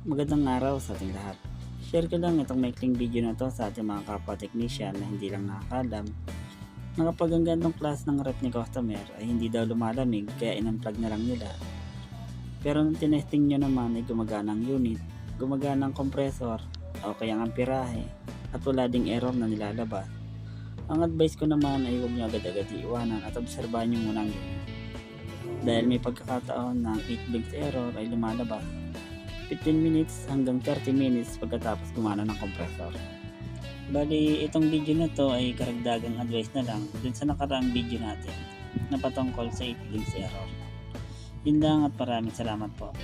Magandang araw sa ating lahat. Share ko lang itong maikling video na to sa ating mga kapwa technician na hindi lang nakakalam na kapag ang ganitong class ng rep ni customer ay hindi daw lumalamig kaya in-unplug na lang nila. Pero nung tinesting nyo naman ay gumagana ang unit, gumagana ang compressor o kaya ang amperahe at wala ding error na nilalabas. Ang advice ko naman ay huwag nyo agad-agad iiwanan at obserbahan nyo muna ang unit. Dahil may pagkakataon na ang 8 blinks error ay lumalabas 15 minutes hanggang 30 minutes pagkatapos gumana ng compressor. Bali, itong video na to ay karagdagang advice na lang dun sa nakaraang video natin na patungkol sa 8 blinks error. Yun lang at maraming salamat po.